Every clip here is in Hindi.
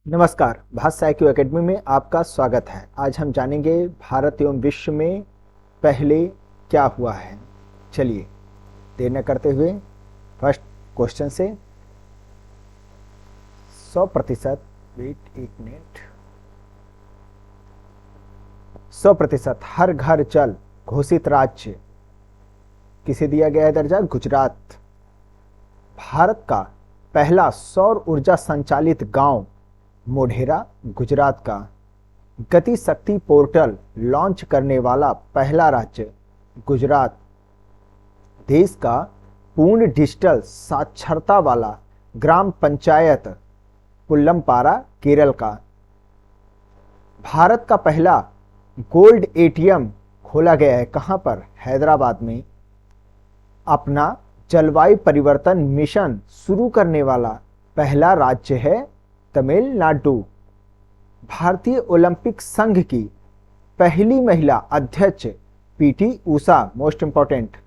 नमस्कार, भाषा IQ एकेडमी में आपका स्वागत है। आज हम जानेंगे भारत एवं विश्व में पहले क्या हुआ है। चलिए देर न करते हुए फर्स्ट क्वेश्चन से 100% वेट एक मिनट 100% हर घर जल घोषित राज्य किसे दिया गया है दर्जा? गुजरात। भारत का पहला सौर ऊर्जा संचालित गांव मोढेरा गुजरात का। गति शक्ति पोर्टल लॉन्च करने वाला पहला राज्य गुजरात। देश का पूर्ण डिजिटल साक्षरता वाला ग्राम पंचायत पुल्लमपारा केरल का। भारत का पहला गोल्ड ATM खोला गया है कहां पर? हैदराबाद में। अपना जलवायु परिवर्तन मिशन शुरू करने वाला पहला राज्य है तमिलनाडु। भारतीय ओलंपिक संघ की पहली महिला अध्यक्ष PT उषा। Most important.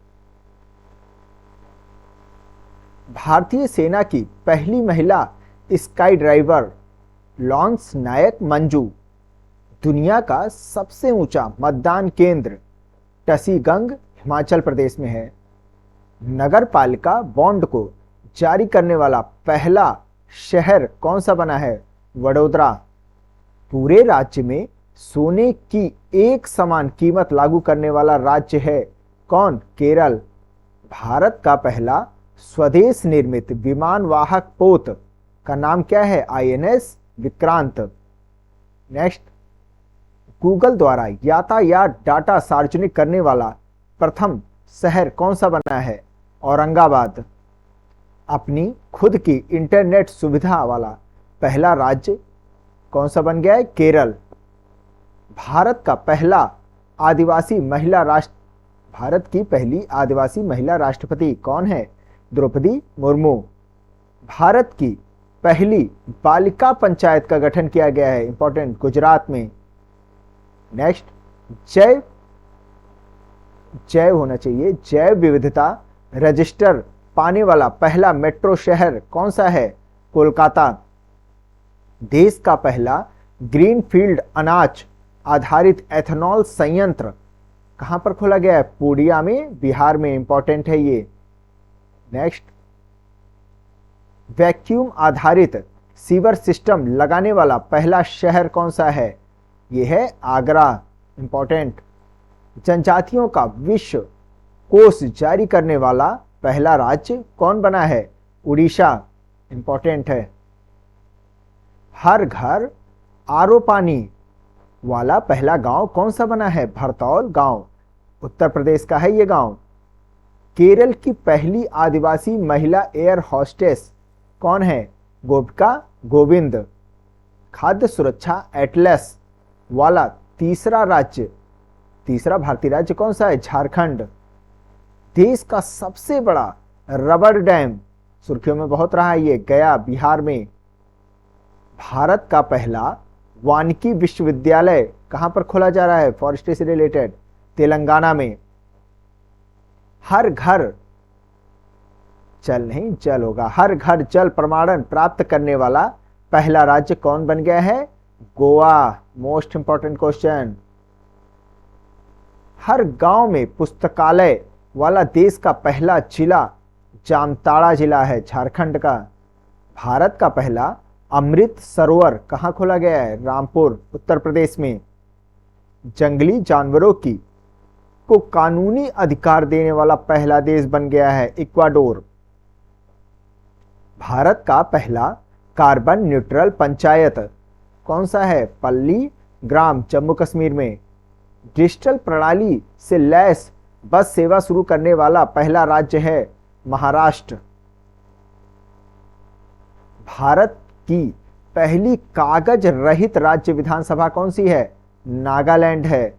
भारतीय सेना की पहली महिला स्काई ड्राइवर लॉन्स नायक मंजू। दुनिया का सबसे ऊंचा मतदान केंद्र टसीगंग हिमाचल प्रदेश में है। नगर पालिका बॉन्ड को जारी करने वाला पहला शहर कौन सा बना है? वडोदरा। पूरे राज्य में सोने की एक समान कीमत लागू करने वाला राज्य है कौन? केरल। भारत का पहला स्वदेश निर्मित विमान वाहक पोत का नाम क्या है? INS विक्रांत। नेक्स्ट, गूगल द्वारा यातायात डाटा सार्वजनिक करने वाला प्रथम शहर कौन सा बना है? औरंगाबाद। अपनी खुद की इंटरनेट सुविधा वाला पहला राज्य कौन सा बन गया है? केरल। भारत की पहली आदिवासी महिला राष्ट्रपति कौन है? द्रौपदी मुर्मू। भारत की पहली बालिका पंचायत का गठन किया गया है, इंपॉर्टेंट, गुजरात में। नेक्स्ट, जैव होना चाहिए, जैव विविधता रजिस्टर पाने वाला पहला मेट्रो शहर कौन सा है? कोलकाता। देश का पहला ग्रीनफील्ड अनाज आधारित एथेनॉल संयंत्र कहां पर खोला गया है? पूर्णिया में, बिहार में। इंपॉर्टेंट है ये। नेक्स्ट, वैक्यूम आधारित सीवर सिस्टम लगाने वाला पहला शहर कौन सा है? यह है आगरा। इंपॉर्टेंट। जनजातियों का विश्व कोष जारी करने वाला पहला राज्य कौन बना है? उड़ीसा। इंपॉर्टेंट है। हर घर RO पानी वाला पहला गांव कौन सा बना है? भरतौल गांव, उत्तर प्रदेश का है ये गांव। केरल की पहली आदिवासी महिला एयर होस्टेस कौन है? गोपिका गोविंद। खाद्य सुरक्षा एटलस वाला तीसरा भारतीय राज्य कौन सा है? झारखंड। देश का सबसे बड़ा रबर डैम सुर्खियों में बहुत रहा है ये, गया, बिहार में। भारत का पहला वानिकी विश्वविद्यालय कहां पर खोला जा रहा है? फॉरेस्ट्री से रिलेटेड, तेलंगाना में। हर घर जल होगा। हर घर जल प्रमाणन प्राप्त करने वाला पहला राज्य कौन बन गया है? गोवा। Most important question. हर गांव में पुस्तकालय वाला देश का पहला जिला जामताड़ा जिला है, झारखंड का। भारत का पहला अमृत सरोवर कहां खोला गया है? रामपुर, उत्तर प्रदेश में। जंगली जानवरों को कानूनी अधिकार देने वाला पहला देश बन गया है इक्वाडोर। भारत का पहला कार्बन न्यूट्रल पंचायत कौन सा है? पल्ली ग्राम, जम्मू कश्मीर में। डिजिटल प्रणाली से लैस बस सेवा शुरू करने वाला पहला राज्य है महाराष्ट्र। भारत की पहली कागज रहित राज्य विधानसभा कौन सी है? नागालैंड है।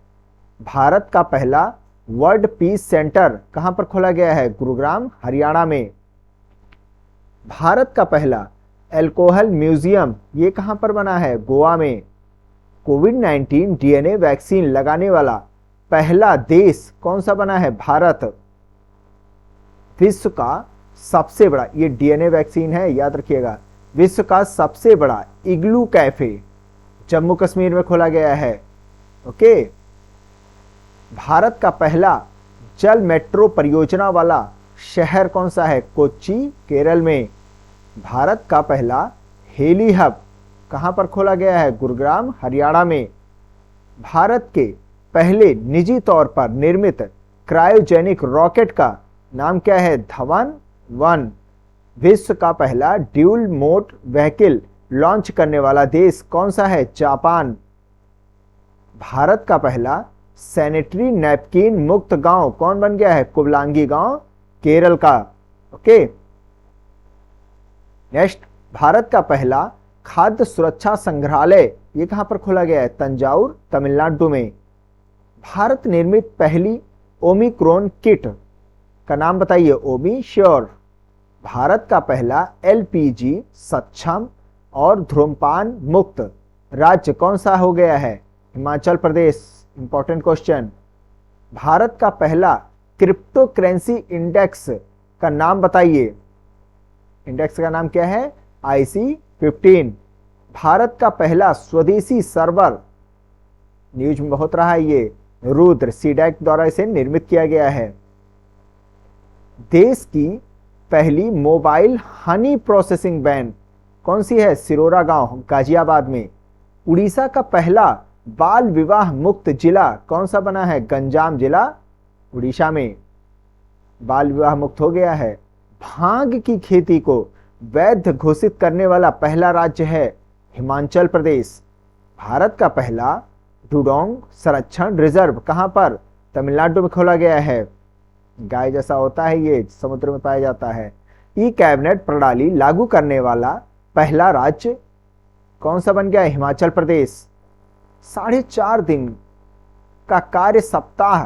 भारत का पहला वर्ल्ड पीस सेंटर कहां पर खोला गया है? गुरुग्राम, हरियाणा में। भारत का पहला अल्कोहल म्यूजियम ये कहां पर बना है? गोवा में। कोविड-19 DNA वैक्सीन लगाने वाला पहला देश कौन सा बना है? भारत। विश्व का सबसे बड़ा ये DNA वैक्सीन है, याद रखिएगा, विश्व का सबसे बड़ा इग्लू कैफे जम्मू कश्मीर में खोला गया है। ओके। भारत का पहला जल मेट्रो परियोजना वाला शहर कौन सा है? कोच्चि, केरल में। भारत का पहला हेली हब कहां पर खोला गया है? गुरुग्राम, हरियाणा में। भारत के पहले निजी तौर पर निर्मित क्रायोजेनिक रॉकेट का नाम क्या है? धवन 1। विश्व का पहला ड्यूल मोड व्हीकल लॉन्च करने वाला देश कौन सा है? जापान। भारत का पहला सैनिटरी नैपकिन मुक्त गांव कौन बन गया है? कुबलांगी गांव, केरल का। ओके। नेक्स्ट, भारत का पहला खाद्य सुरक्षा संग्रहालय ये कहां पर खोला गया है? तंजाउर, तमिलनाडु में। भारत निर्मित पहली ओमिक्रॉन किट का नाम बताइए। ओमी श्योर। भारत का पहला एलपीजी सक्षम और धूम्रपान मुक्त राज्य कौन सा हो गया है? हिमाचल प्रदेश। Important question. भारत का पहला क्रिप्टो करेंसी इंडेक्स का नाम बताइए। इंडेक्स का नाम क्या है? IC15। भारत का पहला स्वदेशी सर्वर, न्यूज में बहुत रहा है ये, रुद्र सीडैक द्वारा इसे निर्मित किया गया है। देश की पहली मोबाइल हनी प्रोसेसिंग वैन कौन सी है? सिरोरा गांव, गाजियाबाद में। उड़ीसा का पहला बाल विवाह मुक्त जिला कौन सा बना है? गंजाम जिला, उड़ीसा में। बाल विवाह मुक्त हो गया है। भांग की खेती को वैध घोषित करने वाला पहला राज्य है हिमाचल प्रदेश। भारत का पहला डुडोंग संरक्षण रिजर्व कहां पर? तमिलनाडु में खोला गया है। गाय जैसा होता है ये, समुद्र में पाया जाता है। ई कैबिनेट प्रणाली लागू करने वाला पहला राज्य कौन सा बन गया है? हिमाचल प्रदेश। 4.5 दिन का कार्य सप्ताह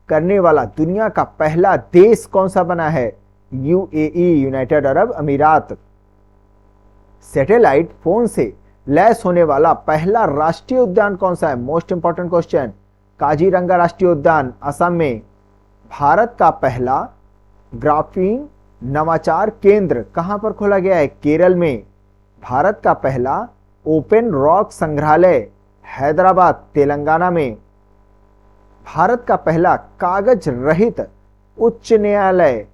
करने वाला दुनिया का पहला देश कौन सा बना है? UAE, यूनाइटेड अरब अमीरात। सैटेलाइट फोन से लैस होने वाला पहला राष्ट्रीय उद्यान कौन सा है? Most important question. काजीरंगा राष्ट्रीय उद्यान, असम में। भारत का पहला ग्राफीन नवाचार केंद्र कहां पर खोला गया है? केरल में। भारत का पहला ओपन रॉक संग्रहालय हैदराबाद, तेलंगाना में। भारत का पहला कागज रहित उच्च न्यायालय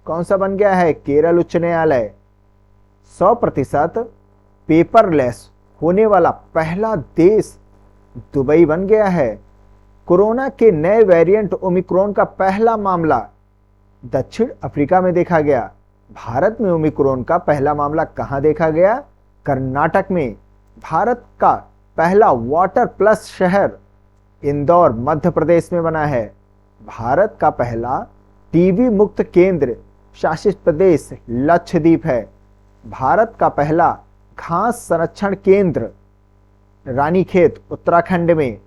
कौन सा बन गया है? केरल उच्च न्यायालय। 100% पेपरलेस होने वाला पहला देश दुबई बन गया है। कोरोना के नए वेरिएंट ओमिक्रॉन का पहला मामला दक्षिण अफ्रीका में देखा गया। भारत में ओमिक्रॉन का पहला मामला कहां देखा गया? कर्नाटक में। भारत का पहला वाटर प्लस शहर इंदौर, मध्य प्रदेश में बना है। भारत का पहला टीबी मुक्त केंद्र शासित प्रदेश लक्षद्वीप है। भारत का पहला घास संरक्षण केंद्र रानीखेत, उत्तराखंड में।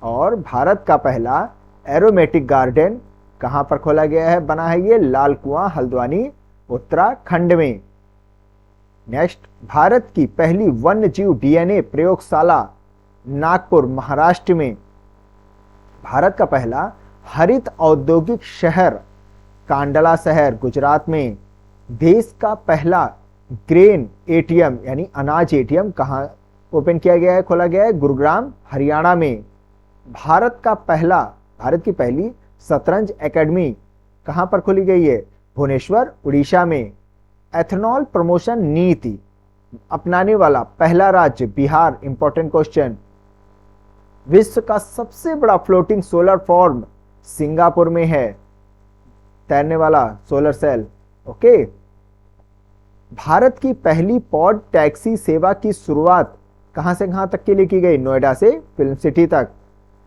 और भारत का पहला एरोमेटिक गार्डन कहां पर खोला गया है? बना है ये लाल कुआं, हल्द्वानी, उत्तराखंड में। नेक्स्ट, भारत की पहली वन्यजीव DNA प्रयोगशाला नागपुर, महाराष्ट्र में। भारत का पहला हरित औद्योगिक शहर कांडला शहर, गुजरात में। देश का पहला ग्रेन ATM यानी अनाज ATM कहां ओपन किया गया है, खोला गया है? गुरुग्राम, हरियाणा में। भारत की पहली शतरंज एकेडमी कहां पर खोली गई है? भुवनेश्वर, उड़ीसा में। एथेनॉल प्रमोशन नीति अपनाने वाला पहला राज्य बिहार। Important question. विश्व का सबसे बड़ा फ्लोटिंग सोलर फॉर्म सिंगापुर में है, तैरने वाला सोलर सेल। ओके। भारत की पहली पॉड टैक्सी सेवा की शुरुआत कहां से कहां तक के लिए की गई? नोएडा से फिल्म सिटी तक।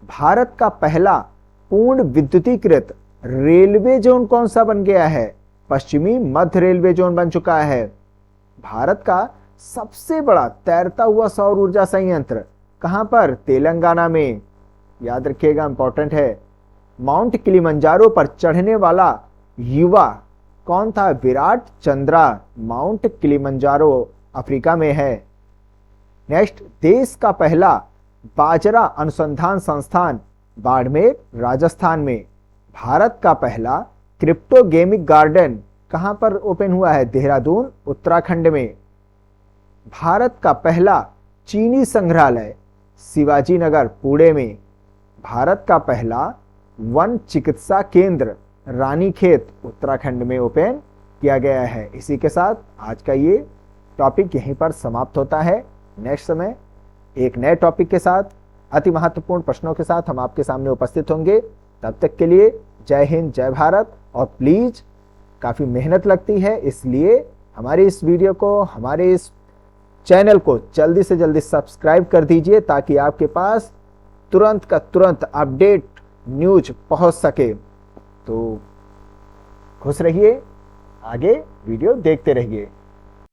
भारत का पहला पूर्ण विद्युतीकृत रेलवे जोन कौन सा बन गया है? पश्चिमी मध्य रेलवे जोन बन चुका है। भारत का सबसे बड़ा तैरता हुआ सौर ऊर्जा संयंत्र कहां पर? तेलंगाना में। याद रखिएगा, इंपॉर्टेंट है। माउंट किलिमंजारो पर चढ़ने वाला युवा कौन था? Virat Chandra. Mount Kilimanjaro Africa में है। नेक्स्ट, देश का पहला बाजरा अनुसंधान संस्थान बाड़मेर, राजस्थान में। भारत का पहला क्रिप्टो गेमिंग गार्डन कहां पर ओपन हुआ है? देहरादून, उत्तराखंड में। भारत का पहला चीनी संग्रहालय शिवाजी नगर पुणे में, भारत का पहला वन चिकित्सा केंद्र रानीखेत उत्तराखंड में ओपन किया गया है। इसी के साथ आज का ये टॉपिक यहीं पर समाप्त होता है। नेक्स्ट समय एक नए टॉपिक के साथ, अति महत्वपूर्ण प्रश्नों के साथ हम आपके सामने उपस्थित होंगे। तब तक के लिए जय हिंद, जय भारत। और प्लीज काफी मेहनत लगती है, इसलिए हमारे इस वीडियो को, हमारे इस चैनल को जल्दी से जल्दी सब्सक्राइब कर दीजिए ताकि आपके पास तुरंत का तुरंत अपडेट न्यूज पहुंच सके। तो खुश रहिए, आगे वीडियो देखते रहिए।